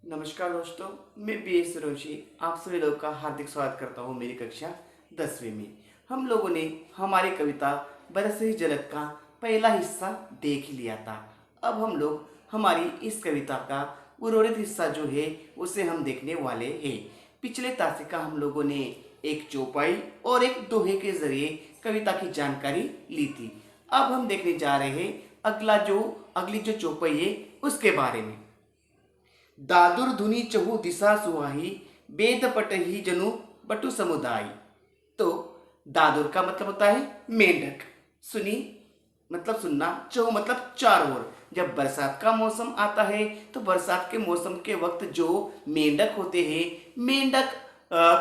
नमस्कार दोस्तों, मैं बी.एस. रोशी आप सभी लोगों का हार्दिक स्वागत करता हूँ मेरी कक्षा 10वीं में। हम लोगों ने हमारी कविता बरस ही झलक का पहला हिस्सा देख लिया था। अब हम लोग हमारी इस कविता का उर्वरित हिस्सा जो है उसे हम देखने वाले हैं। पिछले तासिका हम लोगों ने एक चौपाई और एक दोहे के जरिए कविता की जानकारी ली थी। अब हम देखने जा रहे हैं अगली जो चौपाई है उसके बारे में। दादुर धुनी चहु दिशा सुहाई, वेद पटही जनु बटु समुदाय। तो दादुर का मतलब होता है मेंढक, सुनी मतलब सुनना, चहु मतलब चारों ओर। जब बरसात का मौसम आता है तो बरसात के मौसम के वक्त जो मेंढक होते हैं, मेंढक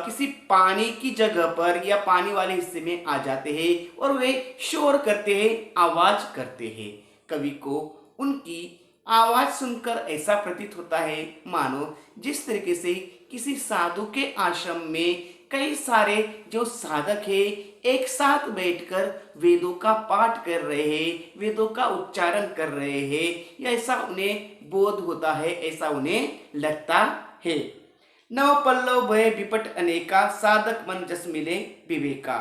किसी पानी की जगह पर या पानी वाले हिस्से में आ जाते हैं और वे शोर करते हैं, आवाज करते हैं। कवि को उनकी आवाज सुनकर ऐसा प्रतीत होता है मानो जिस तरीके से किसी साधु के आश्रम में कई सारे जो साधक है एक साथ बैठकर वेदों का पाठ कर रहे हैं, वेदों का उच्चारण कर रहे हैं, या ऐसा उन्हें बोध होता है, ऐसा उन्हें लगता है। नव पल्लव भय विपट अनेका, साधक मन जस मिले विवेका।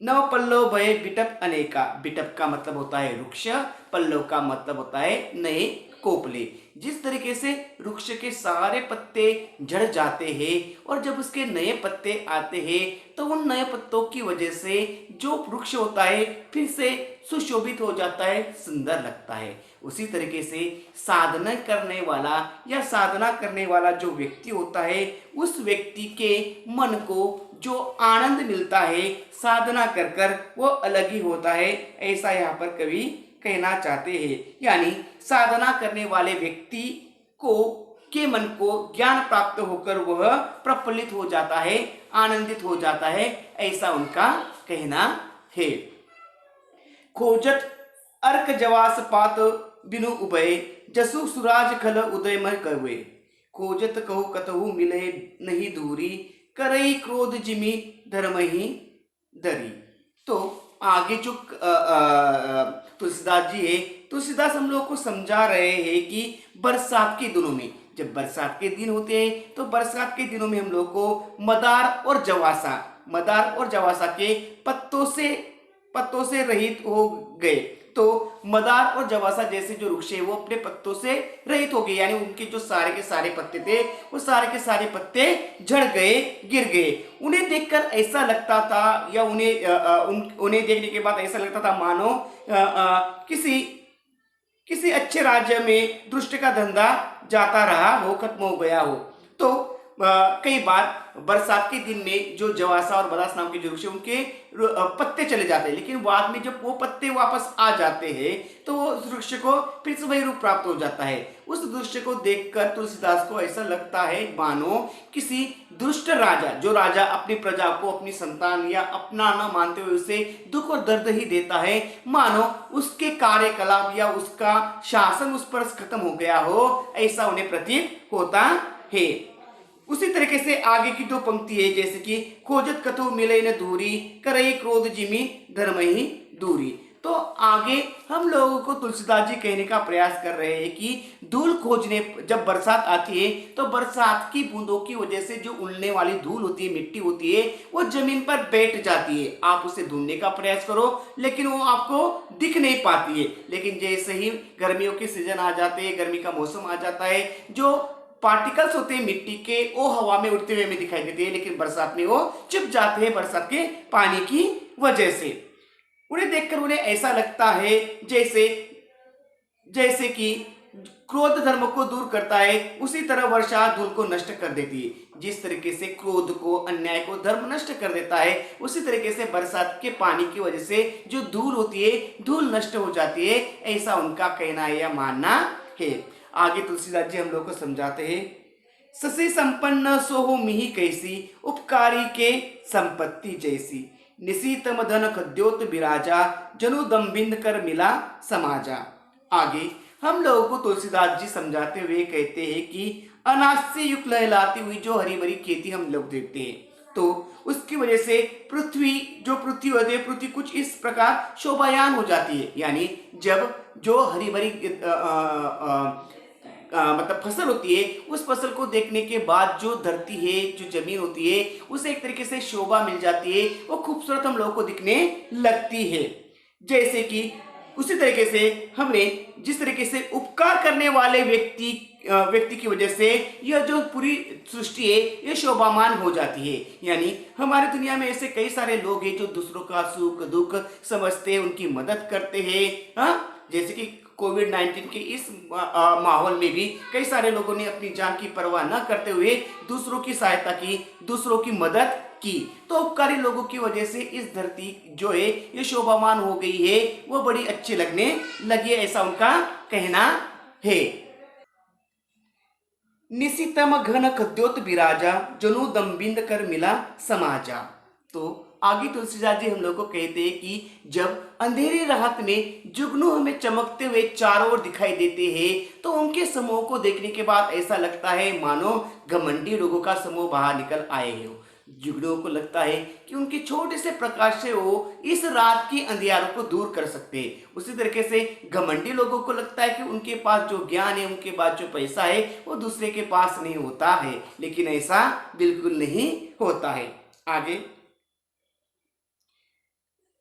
नव पल्लव भय बिटप अनेका, बिटप का मतलब होता है वृक्ष, पल्लव का मतलब होता है नए कोपले। जिस तरीके से वृक्ष के सारे पत्ते झड़ जाते हैं और जब उसके नए पत्ते आते हैं तो उन नए पत्तों की वजह से जो वृक्ष होता है फिर से सुशोभित हो जाता है, सुंदर लगता है। उसी तरीके से साधना करने वाला जो व्यक्ति होता है उस व्यक्ति के मन को जो आनंद मिलता है साधना कर कर वो अलग ही होता है, ऐसा यहाँ पर कवि कहना चाहते हैं। यानी साधना करने वाले व्यक्ति को के मन को ज्ञान प्राप्त होकर वह प्रफुल्लित हो जाता है, आनंदित हो जाता है, ऐसा उनका कहना है। खोजत अर्क जवास पात बिनु उभय, जसु सुराज खल उदय मह कवे। खोजत कहु कतहु मिले नहीं दूरी, करई क्रोध जिमि धर्म ही दरी। तो आगे जो तुलसीदास जी है, तुलसीदास हम लोग को समझा रहे हैं कि बरसात के दिनों में, जब बरसात के दिन होते हैं तो बरसात के दिनों में हम लोग को मदार और जवासा के पत्तों से रहित हो गए। तो मदार और जवासा जैसे जो वृक्ष है वो अपने पत्तों से रहित हो गए, यानी उनके जो सारे के सारे पत्ते थे वो सारे के सारे पत्ते झड़ गए, गिर गए। उन्हें देखकर ऐसा लगता था या उन्हें देखने के बाद ऐसा लगता था मानो किसी अच्छे राज्य में दुष्ट का धंधा जाता रहा हो, खत्म हो गया हो। तो कई बार बरसात के दिन में जो जवासा और बदास नाम के जो वृक्ष उनके पत्ते चले जाते हैं, लेकिन बाद में जब वो पत्ते वापस आ जाते हैं तो वो उस वृक्ष को फिर से वही रूप प्राप्त हो जाता है। उस दृश्य को देखकर तुलसीदास को ऐसा लगता है मानो किसी दुष्ट राजा, जो राजा अपनी प्रजा को अपनी संतान या अपना न मानते हुए उसे दुख और दर्द ही देता है, मानो उसके कार्यकलाप या उसका शासन उस पर खत्म हो गया हो, ऐसा उन्हें प्रतीत होता है। उसी तरीके से आगे की दो पंक्ति है, जैसे कि खोजत कथु मिले न दूरी, करई क्रोध जिमि धर्म ही दूरी। तो आगे हम लोगों को तुलसीदास जी कहने का प्रयास कर रहे हैं कि धूल खोजने, जब बरसात आती है तो बरसात की बूंदों की वजह से जो उड़ने वाली धूल होती है, मिट्टी होती है, वो जमीन पर बैठ जाती है। आप उसे ढूंढने का प्रयास करो लेकिन वो आपको दिख नहीं पाती है। लेकिन जैसे ही गर्मियों के सीजन आ जाते हैं, गर्मी का मौसम आ जाता है, जो पार्टिकल्स होते हैं मिट्टी के वो हवा में उड़ते हुए हमें दिखाई देते हैं, लेकिन बरसात में वो चुप जाते हैं बरसात के पानी की वजह से। उन्हें देखकर उन्हें ऐसा लगता है जैसे जैसे कि क्रोध धर्म को दूर करता है, उसी तरह वर्षा धूल को नष्ट कर देती है। जिस तरीके से क्रोध को, अन्याय को धर्म नष्ट कर देता है, उसी तरीके से बरसात के पानी की वजह से जो धूल होती है, धूल नष्ट हो जाती है, ऐसा उनका कहना है या मानना है। आगे तुलसीदास जी हम लोग को समझाते हैं, ससी संपन्न सोहो मिहि कैसी, उपकारी के संपत्ति जैसी। निशीत मदन खद्योत बिराजा, जनु दम्बिंद कर मिला समाजा। आगे हम लोगों को तुलसीदास जी समझाते हुए कहते हैं कि अनाज से युक्त लहलाती हुई जो हरी भरी खेती हम लोग देखते हैं, तो उसकी वजह से पृथ्वी होती है, पृथ्वी कुछ इस प्रकार शोभायान हो जाती है। यानी जब जो हरी भरी मतलब फसल होती है, उस फसल को देखने के बाद जो धरती है, जो जमीन होती है, उसे एक तरीके से शोभा मिल जाती है, वो खूबसूरत हम लोगों को दिखने लगती है। जैसे कि उसी तरीके से हमने जिस तरीके से उपकार करने वाले व्यक्ति की वजह से यह जो पूरी सृष्टि है ये शोभामान हो जाती है। यानी हमारी दुनिया में ऐसे कई सारे लोग हैं जो दूसरों का सुख दुख समझते हैं, उनकी मदद करते हैं। हाँ, जैसे कि कोविड-19 के इस माहौल में भी कई सारे लोगों ने अपनी जान की परवाह न करते हुए दूसरों की सहायता की, दूसरों की मदद की। तो उपकारी लोगों की वजह से इस धरती जो है ये शोभामान हो गई है, वो बड़ी अच्छी लगने लगी है, ऐसा उनका कहना है। निशितम घन खद्योत बिराजा जनु दम्बिंद कर मिला समाजा। तो आगे तुलसीदास जी हम लोग को कहते हैं कि जब अंधेरी रात में जुगनू हमें चमकते हुए चारों ओर दिखाई देते हैं, तो उनके समूह को देखने के बाद ऐसा लगता है मानो घमंडी लोगों का समूह बाहर निकल आए हो। जुगनुओं को लगता है कि उनके छोटे से प्रकाश से वो इस रात की अंधियारों को दूर कर सकते हैं। उसी तरीके से घमंडी लोगों को लगता है कि उनके पास जो ज्ञान है, उनके पास जो पैसा है, वो दूसरे के पास नहीं होता है, लेकिन ऐसा बिल्कुल नहीं होता है। आगे,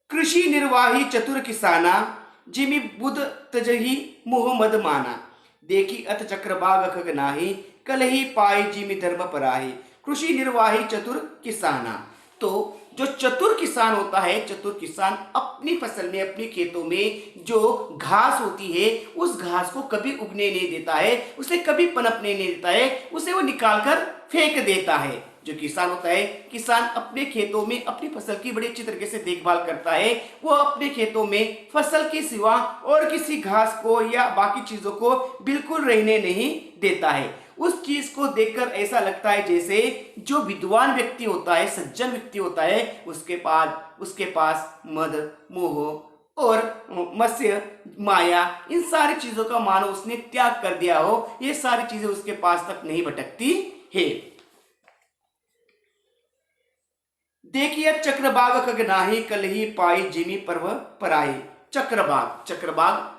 कृषि निर्वाही चतुर किसाना जिमि बुध तजही मोह मद माना देखी अथ चक्रबाग खग नाही कलही पाई जिमि धर्म पराही। कृषि निर्वाही चतुर किसाना, तो जो चतुर किसान होता है, चतुर किसान अपनी फसल में, अपनी खेतों में जो घास होती है उस घास को कभी उगने नहीं देता है, उसे कभी पनपने नहीं देता है, उसे वो निकाल कर फेंक देता है। जो किसान होता है, किसान अपने खेतों में अपनी फसल की बड़ी अच्छी तरीके से देखभाल करता है। वो अपने खेतों में फसल के सिवा और किसी घास को या बाकी चीजों को बिल्कुल रहने नहीं देता है। उस चीज को देखकर ऐसा लगता है जैसे जो विद्वान व्यक्ति होता है, सज्जन व्यक्ति होता है, उसके पास मद, मोह और मत्स्य, माया, इन सारी चीजों का मानो उसने त्याग कर दिया हो। ये सारी चीजें उसके पास तक नहीं भटकती है। देखिए चक्रबाग खग नाही कलही पाई जिमी पर्व पराई। चक्रबाग, चक्रबाग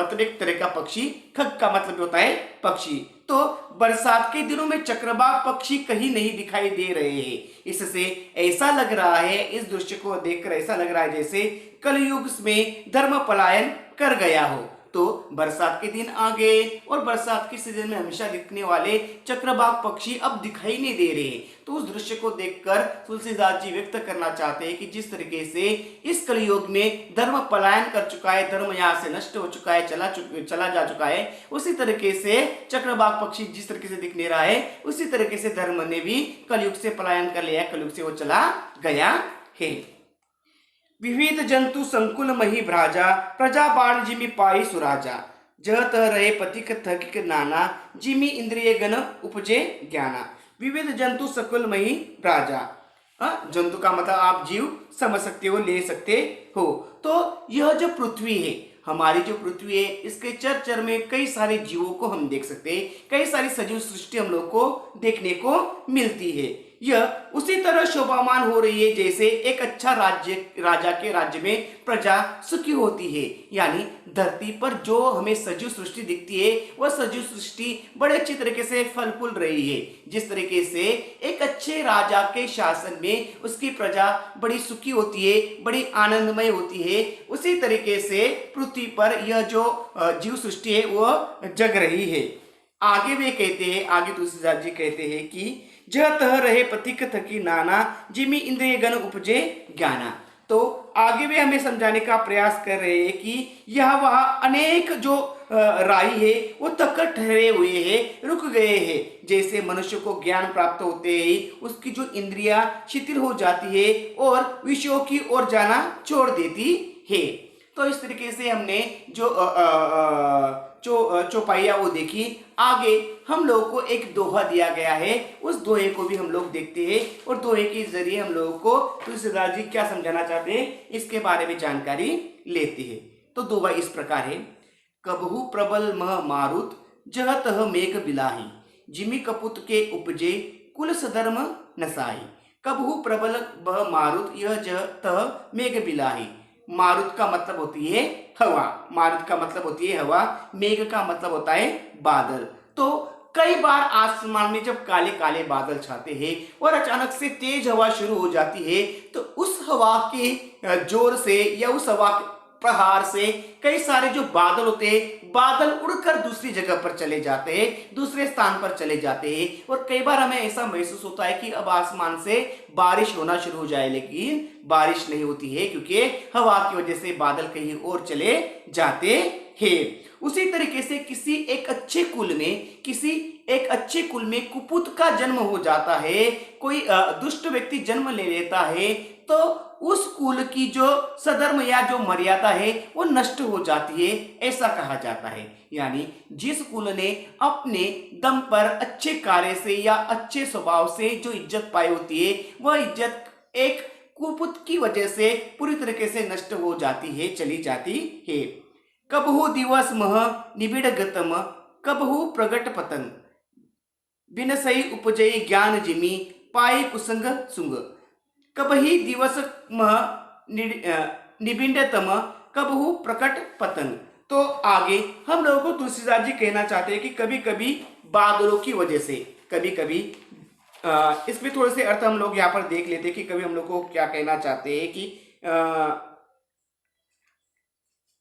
मतलब एक तरह का पक्षी, खग का मतलब होता है पक्षी। तो बरसात के दिनों में चक्रबाग पक्षी कहीं नहीं दिखाई दे रहे हैं। इससे ऐसा लग रहा है, इस दृश्य को देखकर ऐसा लग रहा है जैसे कलयुग में धर्म पलायन कर गया हो। तो बरसात के दिन आ गए और बरसात के सीजन में हमेशा दिखने वाले चक्रबाग पक्षी अब दिखाई नहीं दे रहे। तो उस दृश्य को देखकर तुलसीदास जी व्यक्त करना चाहते हैं कि जिस तरीके से इस कलयुग में धर्म पलायन कर चुका है, धर्म यहाँ से नष्ट हो चुका है, चला जा चुका है, उसी तरीके से चक्रबाग पक्षी जिस तरीके से दिख नहीं रहा है, उसी तरीके से धर्म ने भी कलयुग से पलायन कर लिया, कलयुग से वो चला गया है। विविध जंतु संकुल मही भ्राजा प्रजा बाण जिमि पाई सुराजा जह तह रहे पथिक थकिक नाना जिमि इंद्रिय गण उपजे ज्ञाना। विविध जंतु संकुल मही भ्राजा, जंतु का मतलब आप जीव समझ सकते हो, ले सकते हो। तो यह जो पृथ्वी है, हमारी जो पृथ्वी है, इसके चर चर में कई सारे जीवों को हम देख सकते हैं, कई सारी सजीव सृष्टि हम लोग को देखने को मिलती है। यह उसी तरह शोभामान हो रही है जैसे एक अच्छा राजा के राज्य में प्रजा सुखी होती है। यानी धरती पर जो हमें सजीव सृष्टि दिखती है, वह सजीव सृष्टि बड़े अच्छी तरीके से फल फूल रही है। जिस तरीके से एक अच्छे राजा के शासन में उसकी प्रजा बड़ी सुखी होती है, बड़ी आनंदमय होती है, उसी तरीके से पृथ्वी पर यह जो जीव सृष्टि है वह जग रही है। आगे वे कहते हैं, आगे तुलसीदास जी कहते हैं कि जह तह रहे पथिक थकी नाना जिमि इंद्रिय गण उपजे ज्ञाना। तो आगे वे हमें समझाने का प्रयास कर रहे हैं कि यह वह अनेक जो राही है वो तक ठहरे हुए हैं, रुक गए हैं। जैसे मनुष्य को ज्ञान प्राप्त होते ही उसकी जो इंद्रियां शिथिल हो जाती है और विषयों की ओर जाना छोड़ देती है। तो इस तरीके से हमने जो चौपाइया वो देखी। आगे हम लोगों को एक दोहा दिया गया है, उस दोहे को भी हम लोग देखते हैं और दोहे के जरिए हम लोगों को तुलसीदास जी क्या समझाना चाहते हैं इसके बारे में जानकारी लेते हैं। तो दोहा इस प्रकार है। कबहू प्रबल मह मारुत जह तह मेघ बिलाही जिमि कपुत के उपजे कुल सधर्म नसाई। कबहू प्रबल मह मारुत यह जह तह मेघ बिलाही। मारुत का मतलब होती है हवा, मारुत का मतलब होती है हवा, मेघ का मतलब होता है बादल। तो कई बार आसमान में जब काले काले बादल छाते हैं और अचानक से तेज हवा शुरू हो जाती है, तो उस हवा के जोर से या उस हवा के प्रहार से कई सारे जो बादल होते हैं, बादल उड़कर दूसरी जगह पर चले जाते हैं, दूसरे स्थान पर चले जाते हैं। और कई बार हमें ऐसा महसूस होता है कि अब आसमान से बारिश होना शुरू हो जाए, लेकिन बारिश नहीं होती है क्योंकि हवा की वजह से बादल कहीं और चले जाते हैं। उसी तरीके से किसी एक अच्छे कुल में कुपुत का जन्म हो जाता है, कोई दुष्ट व्यक्ति जन्म ले लेता है, तो उस कुल की जो सधर्म या जो मर्यादा है वो नष्ट हो जाती है, ऐसा कहा जाता है। यानी जिस कुल ने अपने दम पर अच्छे कार्य से या अच्छे स्वभाव से जो इज्जत पाई होती है, वह इज्जत एक कुपुत की वजह से पूरी तरीके से नष्ट हो जाती है, चली जाती है। कबहु दिवस मह निबिड़ गतम, कबहु प्रगट पतन, बिन सही उपजय ज्ञान जिमी, पाई कुसंग सुंग। कबही दिवस मह निबिंडतम, कबहु प्रकट पतन। तो आगे हम लोगों को तुलसीदास जी कहना चाहते हैं कि कभी कभी बादलों की वजह से, कभी कभी इसमें थोड़े से अर्थ हम लोग यहाँ पर देख लेते हैं कि कभी हम लोग को क्या कहना चाहते हैं कि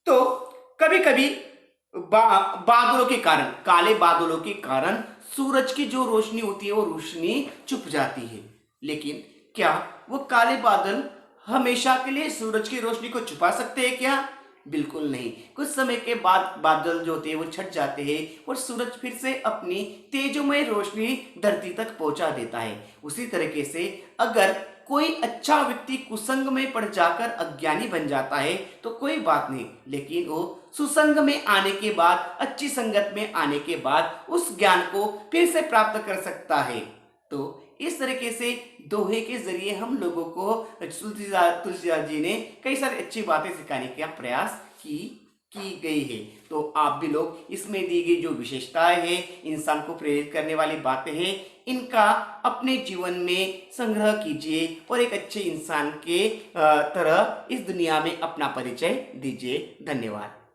तो कभी कभी बादलों के कारण, काले बादलों के कारण सूरज की जो रोशनी होती है वो रोशनी छुप जाती है। लेकिन क्या वो काले बादल हमेशा के लिए सूरज की रोशनी को छुपा सकते हैं क्या? बिल्कुल नहीं। कुछ समय के बाद बादल जो होते हैं वो छट जाते हैं और सूरज फिर से अपनी तेजोमय रोशनी धरती तक पहुंचा देता है। उसी तरीके से अगर कोई अच्छा व्यक्ति कुसंग में पड़ जाकर अज्ञानी बन जाता है तो कोई बात नहीं, लेकिन वो सुसंग में आने के बाद, अच्छी संगत में आने के बाद उस ज्ञान को फिर से प्राप्त कर सकता है। तो इस तरीके से दोहे के जरिए हम लोगों को तुलसीदास जी ने कई सारी अच्छी बातें सिखाने का प्रयास की गई है। तो आप भी लोग इसमें दी गई जो विशेषताएं हैं, इंसान को प्रेरित करने वाली बातें हैं, इनका अपने जीवन में संग्रह कीजिए और एक अच्छे इंसान के तरह इस दुनिया में अपना परिचय दीजिए। धन्यवाद।